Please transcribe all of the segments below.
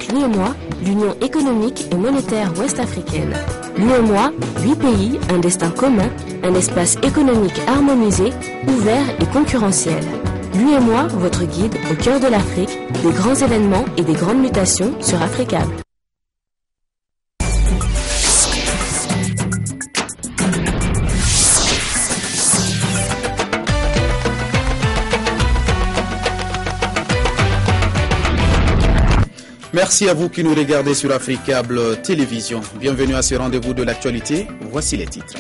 avec l'UEMOA, l'Union économique et monétaire ouest-africaine. L'UEMOA, 8 pays, un destin commun, un espace économique harmonisé, ouvert et concurrentiel. L'UEMOA, votre guide au cœur de l'Afrique, des grands événements et des grandes mutations sur Africable. Merci à vous qui nous regardez sur Africable Télévision. Bienvenue à ce rendez-vous de l'actualité. Voici les titres.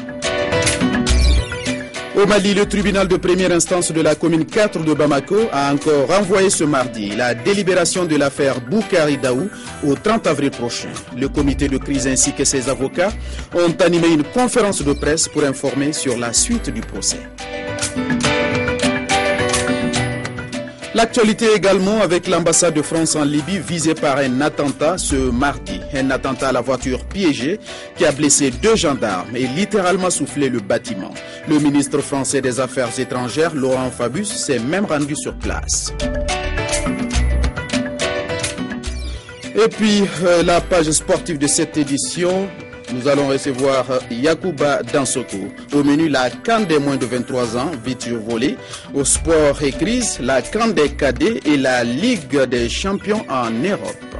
Au Mali, le tribunal de première instance de la commune 4 de Bamako a encore renvoyé ce mardi la délibération de l'affaire Boukari Daou au 30 avril prochain. Le comité de crise ainsi que ses avocats ont animé une conférence de presse pour informer sur la suite du procès. L'actualité également avec l'ambassade de France en Libye visée par un attentat ce mardi. Un attentat à la voiture piégée qui a blessé 2 gendarmes et littéralement soufflé le bâtiment. Le ministre français des Affaires étrangères, Laurent Fabius, s'est même rendu sur place. Et puis, la page sportive de cette édition, nous allons recevoir Yacouba Dansoko. Au menu, la CAN des moins de 23 ans, beach volley. Au sport et crise, la CAN des cadets et la Ligue des champions en Europe.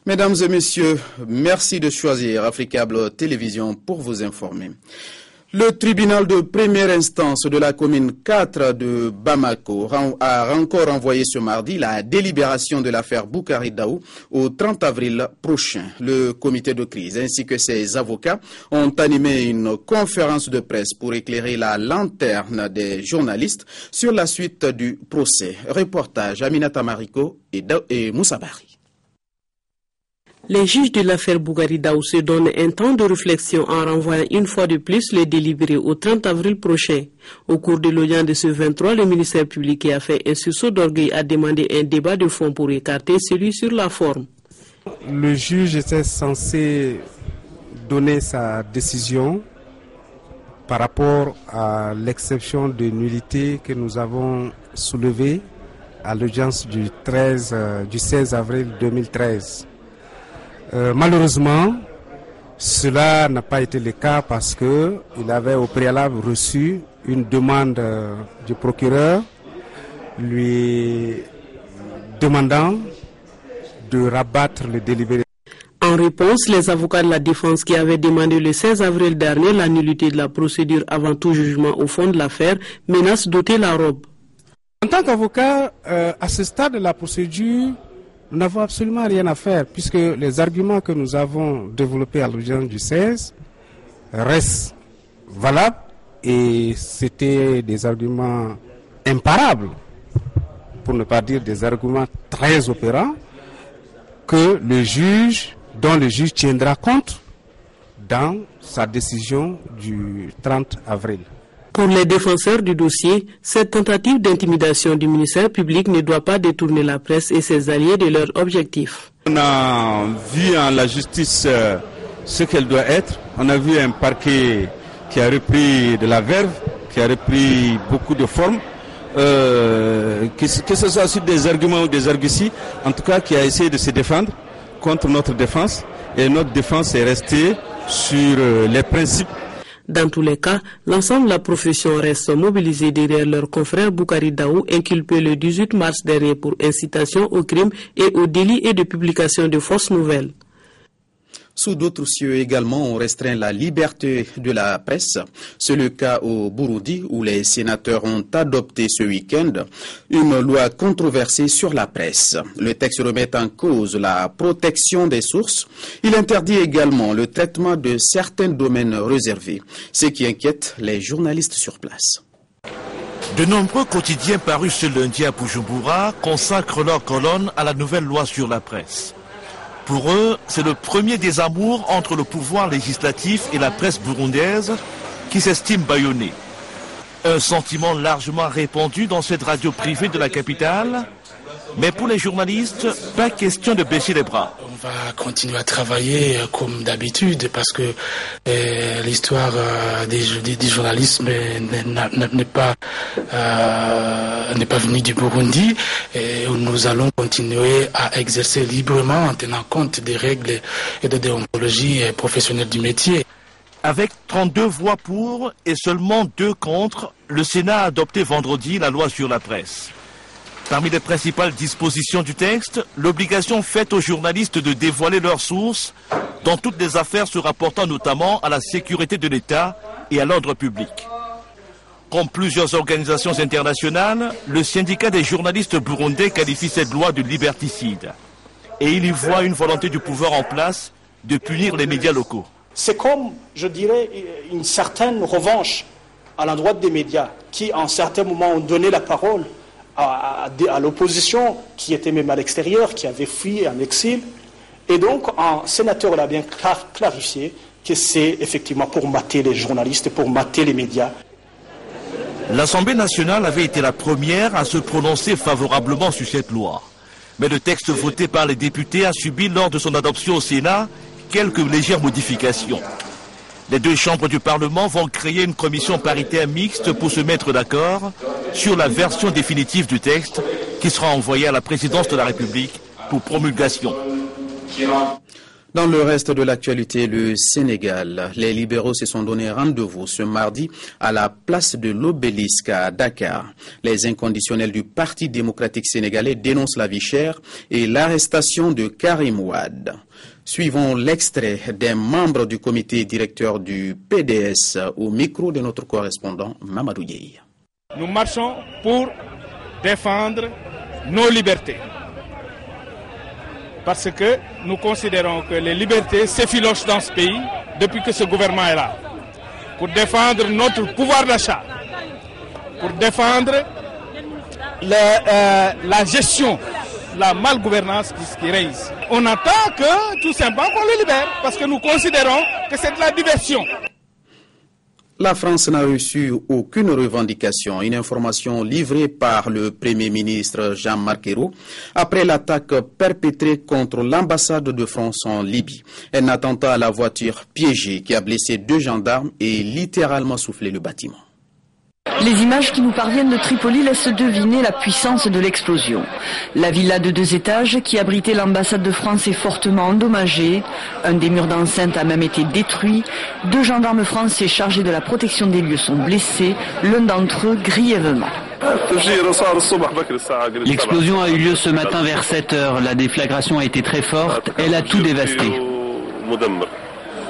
Mesdames et messieurs, merci de choisir Africable Télévision pour vous informer. Le tribunal de première instance de la commune 4 de Bamako a encore envoyé ce mardi la délibération de l'affaire Boukari Daou au 30 avril prochain. Le comité de crise ainsi que ses avocats ont animé une conférence de presse pour éclairer la lanterne des journalistes sur la suite du procès. Reportage Aminata Mariko et Moussa Bari. Les juges de l'affaire Boukari Daou se donnent un temps de réflexion en renvoyant une fois de plus les délibérés au 30 avril prochain. Au cours de l'audience de ce 23, le ministère public qui a fait un sursaut d'orgueil a demandé un débat de fond pour écarter celui sur la forme. Le juge était censé donner sa décision par rapport à l'exception de nullité que nous avons soulevée à l'audience du 16 avril 2013. Malheureusement, cela n'a pas été le cas parce qu'il avait au préalable reçu une demande du procureur lui demandant de rabattre le délibéré. En réponse, les avocats de la défense qui avaient demandé le 16 avril dernier la nullité de la procédure avant tout jugement au fond de l'affaire menacent d'ôter la robe. En tant qu'avocat, à ce stade de la procédure, nous n'avons absolument rien à faire puisque les arguments que nous avons développés à l'audience du 16 restent valables et c'était des arguments imparables, pour ne pas dire des arguments très opérants, dont le juge tiendra compte dans sa décision du 30 avril. Pour les défenseurs du dossier, cette tentative d'intimidation du ministère public ne doit pas détourner la presse et ses alliés de leur objectif. On a vu en la justice ce qu'elle doit être. On a vu un parquet qui a repris de la verve, qui a repris beaucoup de formes, que ce soit sur des arguments ou des arguties, en tout cas qui a essayé de se défendre contre notre défense. Et notre défense est restée sur les principes. Dans tous les cas, l'ensemble de la profession reste mobilisée derrière leur confrère Boukari Daou, inculpé le 18 mars dernier pour incitation au crime et au délit et de publication de fausses nouvelles. Sous d'autres cieux également, on restreint la liberté de la presse. C'est le cas au Burundi où les sénateurs ont adopté ce week-end une loi controversée sur la presse. Le texte remet en cause la protection des sources. Il interdit également le traitement de certains domaines réservés, ce qui inquiète les journalistes sur place. De nombreux quotidiens parus ce lundi à Bujumbura consacrent leur colonne à la nouvelle loi sur la presse. Pour eux, c'est le premier désamour entre le pouvoir législatif et la presse burundaise qui s'estime bâillonnée. Un sentiment largement répandu dans cette radio privée de la capitale, Mais pour les journalistes, pas question de baisser les bras. On va continuer à travailler comme d'habitude parce que l'histoire du journalisme n'est pas venue du Burundi et nous allons continuer à exercer librement en tenant compte des règles et de déontologie professionnelle du métier. Avec 32 voix pour et seulement 2 contre, le Sénat a adopté vendredi la loi sur la presse. Parmi les principales dispositions du texte, l'obligation faite aux journalistes de dévoiler leurs sources dans toutes les affaires se rapportant notamment à la sécurité de l'État et à l'ordre public. Comme plusieurs organisations internationales, le syndicat des journalistes burundais qualifie cette loi de liberticide. Et il y voit une volonté du pouvoir en place de punir les médias locaux. C'est comme, je dirais, une certaine revanche à l'endroit des médias qui, en certains moments, ont donné la parole à l'opposition, qui était même à l'extérieur, qui avait fui en exil. Et donc, un sénateur l'a bien clarifié que c'est effectivement pour mater les journalistes, pour mater les médias. L'Assemblée nationale avait été la première à se prononcer favorablement sur cette loi. Mais le texte voté par les députés a subi lors de son adoption au Sénat quelques légères modifications. Les 2 chambres du Parlement vont créer une commission paritaire mixte pour se mettre d'accord sur la version définitive du texte qui sera envoyée à la présidence de la République pour promulgation. Dans le reste de l'actualité, le Sénégal, les libéraux se sont donné rendez-vous ce mardi à la place de l'Obélisque à Dakar. Les inconditionnels du Parti démocratique sénégalais dénoncent la vie chère et l'arrestation de Karim Wade. Suivons l'extrait d'un membre du comité directeur du PDS au micro de notre correspondant Mamadou Gueye. Nous marchons pour défendre nos libertés. Parce que nous considérons que les libertés s'effilochent dans ce pays depuis que ce gouvernement est là. Pour défendre notre pouvoir d'achat, pour défendre la gestion, la malgouvernance qui règne. On attend que tout simplement qu'on le libère parce que nous considérons que c'est de la diversion. La France n'a reçu aucune revendication, une information livrée par le Premier ministre Jean-Marc Ayrault après l'attaque perpétrée contre l'ambassade de France en Libye. Un attentat à la voiture piégée qui a blessé 2 gendarmes et littéralement soufflé le bâtiment. Les images qui nous parviennent de Tripoli laissent deviner la puissance de l'explosion. La villa de 2 étages qui abritait l'ambassade de France est fortement endommagée. Un des murs d'enceinte a même été détruit. 2 gendarmes français chargés de la protection des lieux sont blessés, l'un d'entre eux grièvement. L'explosion a eu lieu ce matin vers 7 heures. La déflagration a été très forte. Elle a tout dévasté.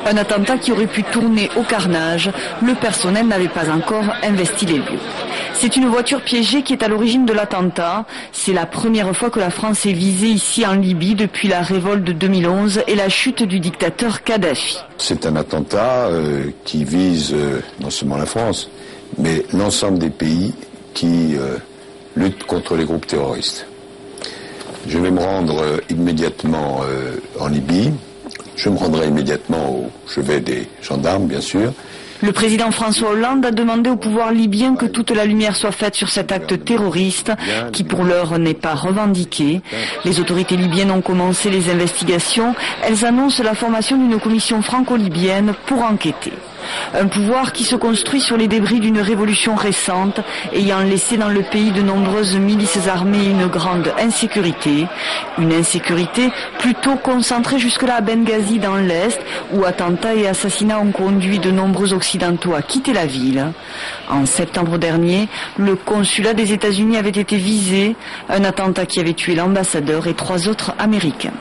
Un attentat qui aurait pu tourner au carnage. Le personnel n'avait pas encore investi les lieux. C'est une voiture piégée qui est à l'origine de l'attentat. C'est la première fois que la France est visée ici en Libye depuis la révolte de 2011 et la chute du dictateur Kadhafi. C'est un attentat qui vise non seulement la France, mais l'ensemble des pays qui luttent contre les groupes terroristes. Je vais me rendre immédiatement en Libye. Je me rendrai immédiatement au chevet des gendarmes, bien sûr. Le président François Hollande a demandé au pouvoir libyen que toute la lumière soit faite sur cet acte terroriste qui pour l'heure n'est pas revendiqué. Les autorités libyennes ont commencé les investigations. Elles annoncent la formation d'une commission franco-libyenne pour enquêter. Un pouvoir qui se construit sur les débris d'une révolution récente, ayant laissé dans le pays de nombreuses milices armées et une grande insécurité. Une insécurité plutôt concentrée jusque-là à Benghazi dans l'Est, où attentats et assassinats ont conduit de nombreux Occidentaux à quitter la ville. En septembre dernier, le consulat des États-Unis avait été visé, un attentat qui avait tué l'ambassadeur et 3 autres Américains.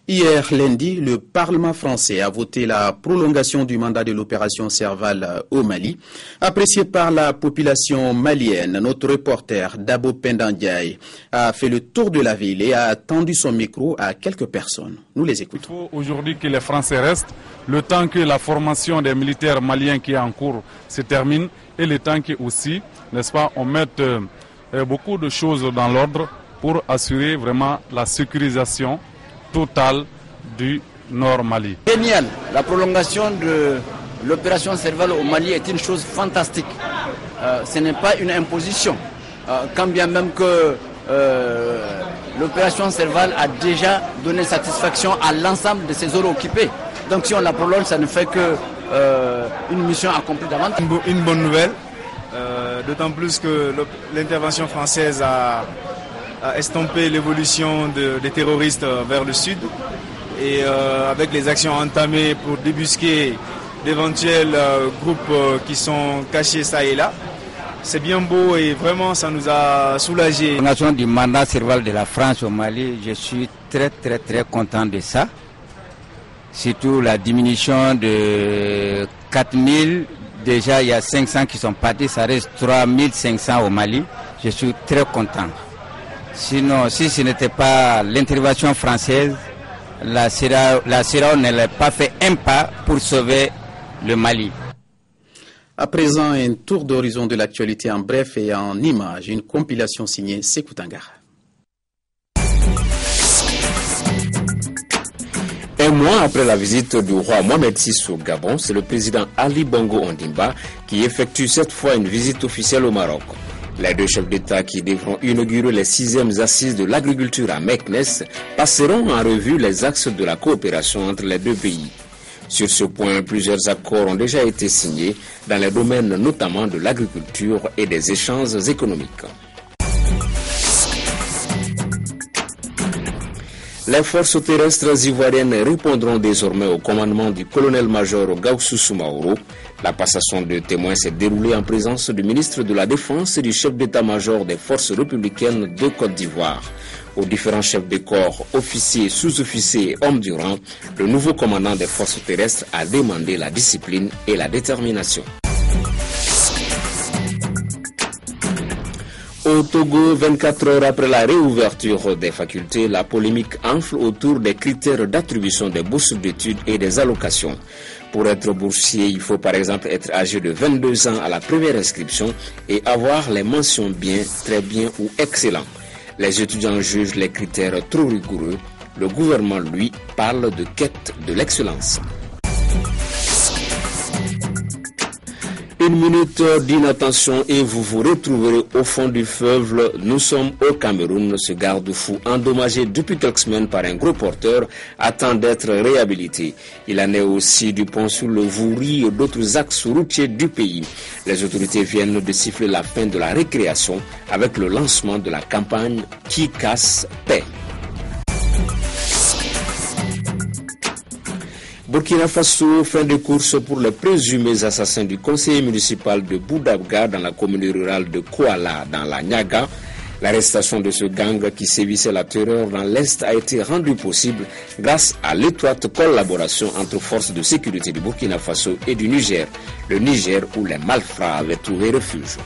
Hier lundi, le Parlement français a voté la prolongation du mandat de l'opération Serval au Mali. Apprécié par la population malienne, notre reporter Dabo Pendandiaï a fait le tour de la ville et a tendu son micro à quelques personnes. Nous les écoutons. Il faut aujourd'hui que les Français restent, le temps que la formation des militaires maliens qui est en cours se termine et le temps que aussi, n'est-ce pas, on mette beaucoup de choses dans l'ordre pour assurer vraiment la sécurisation totale du Nord Mali. Génial, la prolongation de l'opération Serval au Mali est une chose fantastique. Ce n'est pas une imposition. Quand bien même que l'opération Serval a déjà donné satisfaction à l'ensemble de ces zones occupées. Donc si on la prolonge, ça ne fait que une mission accomplie d'avance. Une bonne nouvelle, d'autant plus que l'intervention française a estompé l'évolution des terroristes vers le sud. Et avec les actions entamées pour débusquer d'éventuels groupes qui sont cachés ça et là, c'est bien beau et vraiment ça nous a soulagés. La du mandat Serval de la France au Mali, je suis très content de ça. Surtout la diminution de 4000, déjà il y a 500 qui sont partis, ça reste 3500 au Mali. Je suis très content. Sinon, si ce n'était pas l'intervention française, la CEDEAO n'aurait pas fait un pas pour sauver le Mali. À présent, un tour d'horizon de l'actualité en bref et en images, une compilation signée Sékou Tangara. Un mois après la visite du roi Mohamed VI au Gabon, c'est le président Ali Bongo Ondimba qui effectue cette fois une visite officielle au Maroc. Les deux chefs d'État qui devront inaugurer les 6e assises de l'agriculture à Meknès passeront en revue les axes de la coopération entre les deux pays. Sur ce point, plusieurs accords ont déjà été signés dans les domaines notamment de l'agriculture et des échanges économiques. Les forces terrestres ivoiriennes répondront désormais au commandement du colonel-major Gaussou Soumaoro. La passation de témoins s'est déroulée en présence du ministre de la Défense et du chef d'état-major des forces républicaines de Côte d'Ivoire. Aux différents chefs de corps, officiers, sous-officiers et hommes du rang, le nouveau commandant des forces terrestres a demandé la discipline et la détermination. Au Togo, 24 heures après la réouverture des facultés, la polémique enfle autour des critères d'attribution des bourses d'études et des allocations. Pour être boursier, il faut par exemple être âgé de 22 ans à la première inscription et avoir les mentions bien, très bien ou excellent. Les étudiants jugent les critères trop rigoureux. Le gouvernement, lui, parle de quête de l'excellence. Une minute d'inattention et vous vous retrouverez au fond du fleuve. Nous sommes au Cameroun. Ce garde-fou endommagé depuis quelques semaines par un gros porteur attend d'être réhabilité. Il en est aussi du pont sur le Vouri et d'autres axes routiers du pays. Les autorités viennent de siffler la fin de la récréation avec le lancement de la campagne Qui casse paie. Burkina Faso, fin de course pour les présumés assassins du conseiller municipal de Boudabga dans la commune rurale de Kouala dans la Niaga. L'arrestation de ce gang qui sévissait la terreur dans l'Est a été rendue possible grâce à l'étroite collaboration entre forces de sécurité du Burkina Faso et du Niger, le Niger où les malfrats avaient trouvé refuge.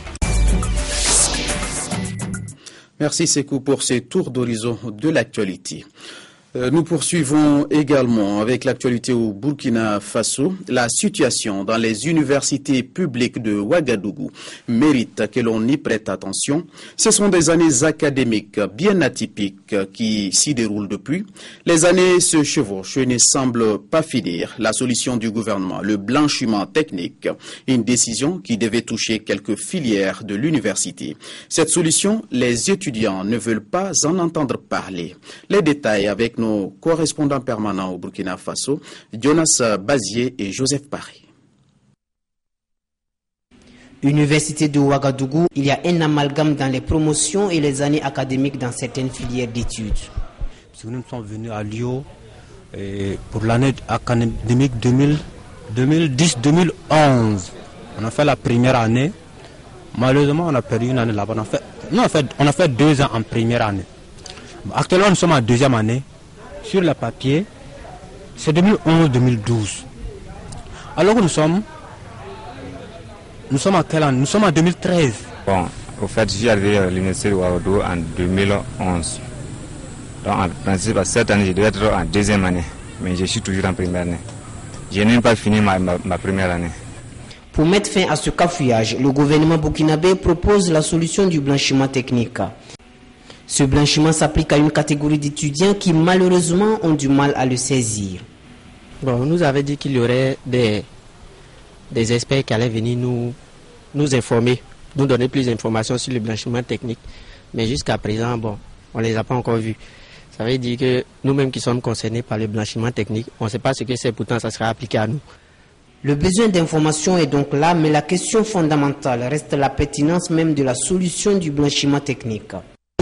Merci Sékou pour ces tours d'horizon de l'actualité. Nous poursuivons également avec l'actualité au Burkina Faso. La situation dans les universités publiques de Ouagadougou mérite que l'on y prête attention. Ce sont des années académiques bien atypiques qui s'y déroulent depuis. Les années se chevauchent et ne semblent pas finir. La solution du gouvernement, le blanchiment technique, une décision qui devait toucher quelques filières de l'université. Cette solution, les étudiants ne veulent pas en entendre parler. Les détails avec nos correspondants permanents au Burkina Faso, Jonas Bazier et Joseph Paris. Université de Ouagadougou, il y a un amalgame dans les promotions et les années académiques dans certaines filières d'études. Nous sommes venus à Lyon pour l'année académique 2010-2011. On a fait la première année. Malheureusement, on a perdu une année là-bas. On a fait 2 ans en première année. Actuellement, nous sommes en deuxième année. Sur le papier, c'est 2011-2012. Alors que nous sommes à quelle année? Nous sommes en 2013. Bon, au fait, j'ai arrivé à l'université de Ouagadougou en 2011. Donc, en principe, à cette année, je devais être en deuxième année. Mais je suis toujours en première année. Je n'ai même pas fini ma première année. Pour mettre fin à ce cafouillage, le gouvernement burkinabé propose la solution du blanchiment technique. Ce blanchiment s'applique à une catégorie d'étudiants qui malheureusement ont du mal à le saisir. Bon, on nous avait dit qu'il y aurait des experts qui allaient venir nous informer, nous donner plus d'informations sur le blanchiment technique. Mais jusqu'à présent, bon, on ne les a pas encore vus. Ça veut dire que nous-mêmes qui sommes concernés par le blanchiment technique, on ne sait pas ce que c'est, pourtant ça sera appliqué à nous. Le besoin d'information est donc là, mais la question fondamentale reste la pertinence même de la solution du blanchiment technique.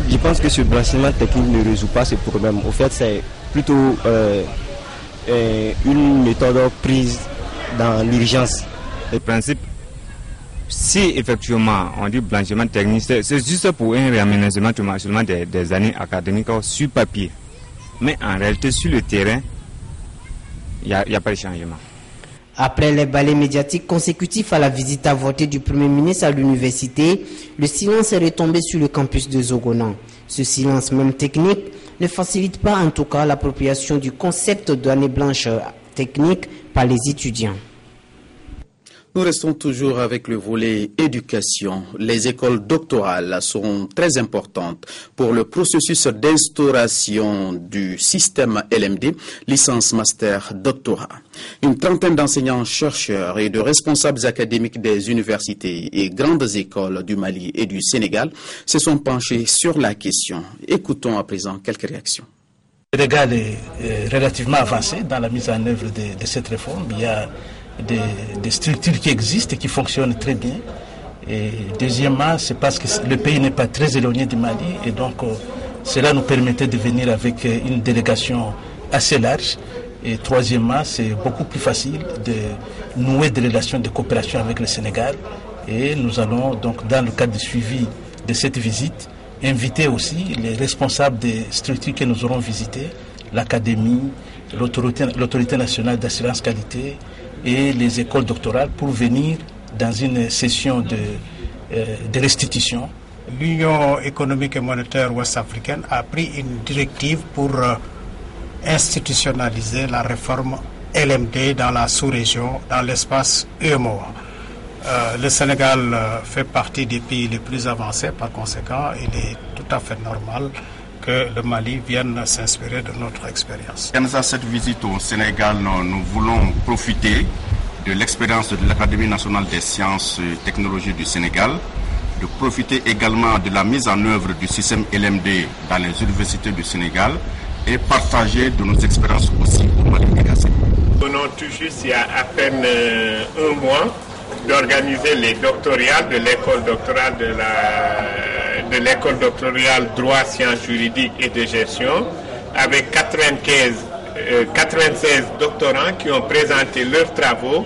Je pense que ce blanchiment technique ne résout pas ce problème. Au fait, c'est plutôt une méthode prise dans l'urgence. Le principe, si effectivement on dit blanchiment technique, c'est juste pour un réaménagement seulement des années académiques sur papier. Mais en réalité, sur le terrain, il n'y a pas de changement. Après les balais médiatiques consécutifs à la visite avortée du Premier ministre à l'université, le silence est retombé sur le campus de Zogonan. Ce silence, même technique, ne facilite pas en tout cas l'appropriation du concept d'année blanche technique par les étudiants. Nous restons toujours avec le volet éducation. Les écoles doctorales sont très importantes pour le processus d'instauration du système LMD, licence, master, doctorat. Une trentaine d'enseignants-chercheurs et de responsables académiques des universités et grandes écoles du Mali et du Sénégal se sont penchés sur la question. Écoutons à présent quelques réactions. Le Sénégal est relativement avancé dans la mise en œuvre de cette réforme. Il y a des structures qui existent et qui fonctionnent très bien. Et deuxièmement, c'est parce que le pays n'est pas très éloigné du Mali et donc cela nous permettait de venir avec une délégation assez large. Et troisièmement, c'est beaucoup plus facile de nouer des relations de coopération avec le Sénégal. Et nous allons donc, dans le cadre du suivi de cette visite, inviter aussi les responsables des structures que nous aurons visitées, l'académie, l'autorité nationale d'assurance qualité, et les écoles doctorales pour venir dans une session de restitution. L'Union économique et monétaire ouest-africaine a pris une directive pour institutionnaliser la réforme LMD dans la sous-région, dans l'espace UEMOA. Le Sénégal fait partie des pays les plus avancés, par conséquent, il est tout à fait normal que le Mali vienne s'inspirer de notre expérience. Dans cette visite au Sénégal, nous voulons profiter de l'expérience de l'Académie nationale des sciences et technologies du Sénégal, de profiter également de la mise en œuvre du système LMD dans les universités du Sénégal et partager de nos expériences aussi au Mali. Nous venons tout juste il y a à peine un mois d'organiser les doctorales de l'école doctorale de l'école doctorale droit, sciences juridiques et de gestion avec 96 doctorants qui ont présenté leurs travaux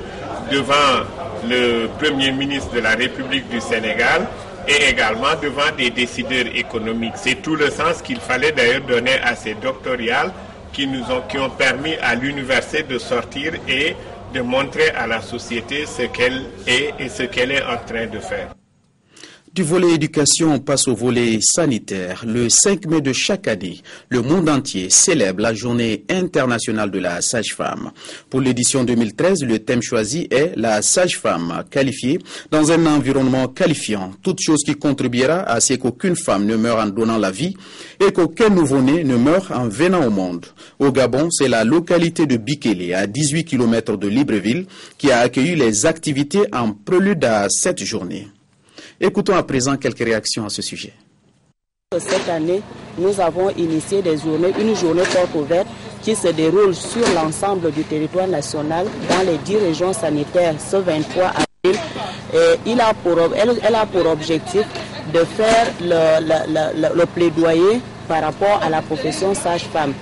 devant le Premier ministre de la République du Sénégal et également devant des décideurs économiques. C'est tout le sens qu'il fallait d'ailleurs donner à ces doctorales qui ont permis à l'université de sortir et de montrer à la société ce qu'elle est et ce qu'elle est en train de faire. Du volet éducation, on passe au volet sanitaire. Le 5 mai de chaque année, le monde entier célèbre la journée internationale de la sage-femme. Pour l'édition 2013, le thème choisi est la sage-femme qualifiée dans un environnement qualifiant, toute chose qui contribuera à ce qu'aucune femme ne meure en donnant la vie et qu'aucun nouveau-né ne meure en venant au monde. Au Gabon, c'est la localité de Bikélé, à 18 km de Libreville, qui a accueilli les activités en prélude à cette journée. Écoutons à présent quelques réactions à ce sujet. Cette année, nous avons initié une journée porte ouverte qui se déroule sur l'ensemble du territoire national dans les 10 régions sanitaires ce 23 avril. Et elle a pour objectif de faire le plaidoyer par rapport à la profession sage-femme,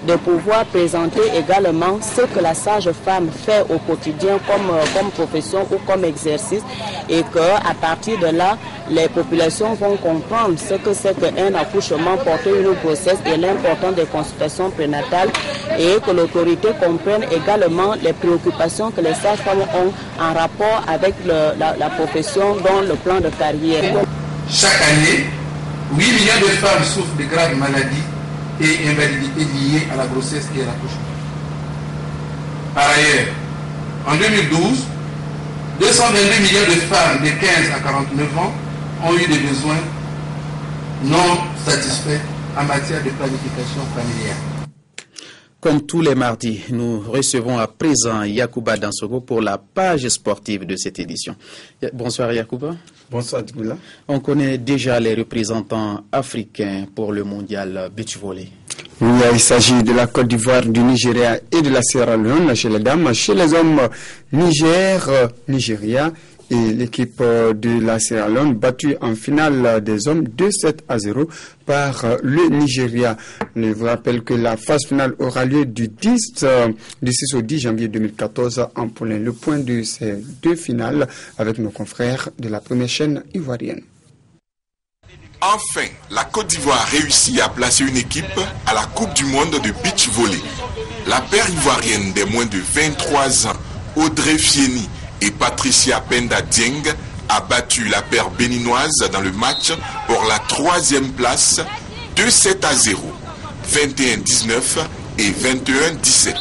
de pouvoir présenter également ce que la sage-femme fait au quotidien comme profession ou comme exercice et qu'à partir de là, les populations vont comprendre ce que c'est qu'un accouchement, porter une grossesse et l'importance des consultations prénatales et que l'autorité comprenne également les préoccupations que les sages-femmes ont en rapport avec la profession dans le plan de carrière. Chaque année, 8 millions de femmes souffrent de graves maladies et invalidité liée à la grossesse et à l'accouchement. Par ailleurs, en 2012, 222 millions de femmes de 15 à 49 ans ont eu des besoins non satisfaits en matière de planification familiale. Comme tous les mardis, nous recevons à présent Yacouba Dansogo pour la page sportive de cette édition. Bonsoir Yacouba. Bonsoir Djiboula. On connaît déjà les représentants africains pour le mondial beach volley. Oui, il s'agit de la Côte d'Ivoire, du Nigeria et de la Sierra Leone chez les dames. Chez les hommes, Nigeria et l'équipe de la Sierra Leone battue en finale des hommes 2-7-0 par le Nigeria. Je vous rappelle que la phase finale aura lieu du 6 au 10 janvier 2014 en Pologne. Le point de ces deux finales avec nos confrères de la première chaîne ivoirienne. Enfin, la Côte d'Ivoire réussit à placer une équipe à la Coupe du Monde de beach volley. La paire ivoirienne des moins de 23 ans, Audrey Fieni et Patricia Penda Dieng, a battu la paire béninoise dans le match pour la 3e place 2-7-0, 21-19 et 21-17.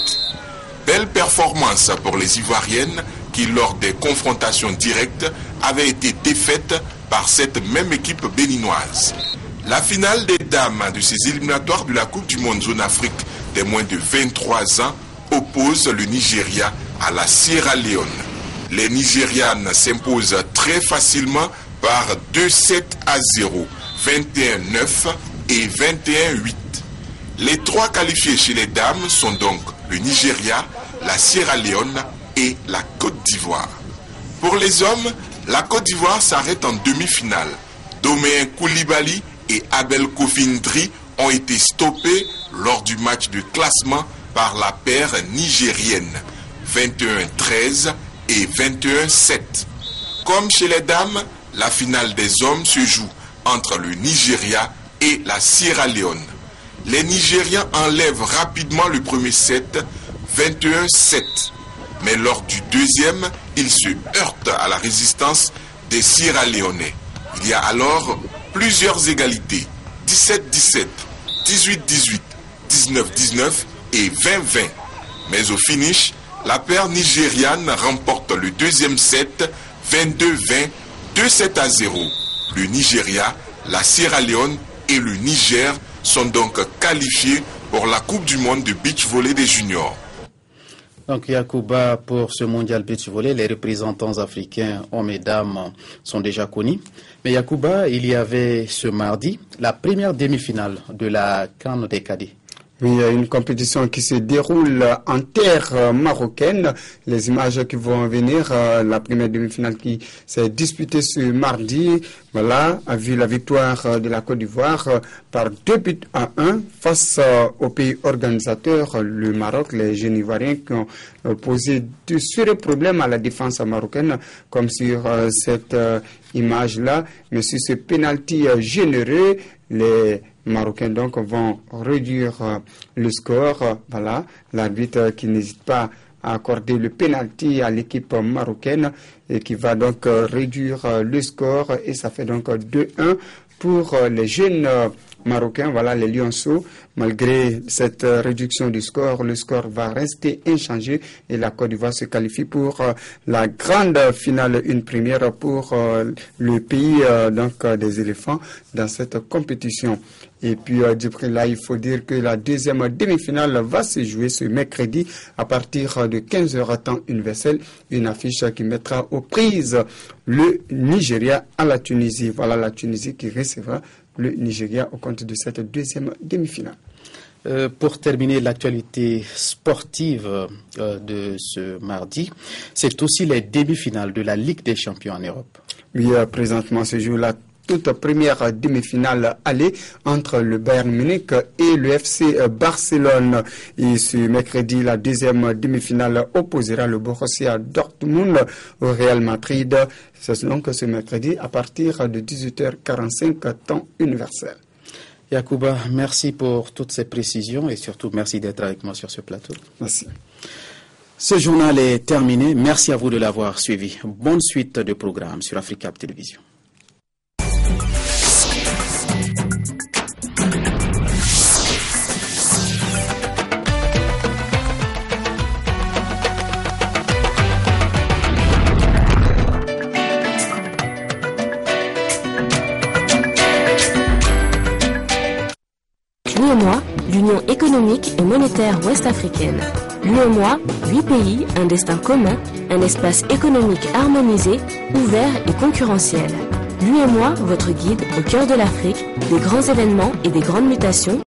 Belle performance pour les Ivoiriennes qui, lors des confrontations directes, avaient été défaites par cette même équipe béninoise. La finale des dames de ces éliminatoires de la Coupe du Monde Zone Afrique des moins de 23 ans oppose le Nigeria à la Sierra Leone. Les Nigérianes s'imposent très facilement par 2-7-0, 21-9 et 21-8. Les trois qualifiés chez les dames sont donc le Nigeria, la Sierra Leone et la Côte d'Ivoire. Pour les hommes, la Côte d'Ivoire s'arrête en demi-finale. Domain Koulibaly et Abel Kofindri ont été stoppés lors du match de classement par la paire nigérienne, 21-13 et 21-7. Comme chez les dames, la finale des hommes se joue entre le Nigeria et la Sierra Leone. Les Nigérians enlèvent rapidement le premier set, 21-7. Mais lors du deuxième, ils se heurtent à la résistance des Sierra Leonais. Il y a alors plusieurs égalités, 17-17, 18-18, 19-19 et 20-20. Mais au finish, la paire nigériane remporte le deuxième set, 22-20, 2-7-0. Le Nigeria, la Sierra Leone et le Niger sont donc qualifiés pour la Coupe du Monde de beach volley des juniors. Donc Yacouba, pour ce mondial beach volley, les représentants africains, hommes et dames, sont déjà connus. Mais Yacouba, il y avait ce mardi la première demi-finale de la CAN des cadets. Oui, une compétition qui se déroule en terre marocaine. Les images qui vont venir, la première demi-finale qui s'est disputée ce mardi, voilà, a vu la victoire de la Côte d'Ivoire par 2-1 face au pays organisateur, le Maroc. Les jeunes Ivoiriens qui ont posé de sérieux problèmes à la défense marocaine, comme sur cette image-là. Mais sur ce pénalty généreux, les Marocains donc vont réduire le score. Voilà, l'arbitre qui n'hésite pas à accorder le pénalty à l'équipe marocaine et qui va donc réduire le score, et ça fait donc 2-1 pour les jeunes Marocains, voilà, les Lionceaux. Malgré cette réduction du score, le score va rester inchangé et la Côte d'Ivoire se qualifie pour la grande finale, une première pour le pays donc des éléphants dans cette compétition. Et puis là, il faut dire que la deuxième demi-finale va se jouer ce mercredi à partir de 15h temps universel, une affiche qui mettra aux prises le Nigeria à la Tunisie. Voilà la Tunisie qui recevra le Nigeria au compte de cette deuxième demi-finale. Pour terminer l'actualité sportive de ce mardi, c'est aussi les demi-finales de la Ligue des champions en Europe. Oui, présentement ce jour-là, toute première demi-finale aller entre le Bayern Munich et le FC Barcelone. Et ce mercredi, la deuxième demi-finale opposera le Borussia Dortmund au Real Madrid. C'est donc ce mercredi à partir de 18h45 temps universel. Yacouba, merci pour toutes ces précisions et surtout merci d'être avec moi sur ce plateau. Merci. Ce journal est terminé. Merci à vous de l'avoir suivi. Bonne suite de programmes sur Africab Télévision. L'Union économique économique et monétaire ouest-africaine. L'UEMOA, 8 pays, un destin commun, un espace économique harmonisé, ouvert et concurrentiel. L'UEMOA, votre guide au cœur de l'Afrique, des grands événements et des grandes mutations.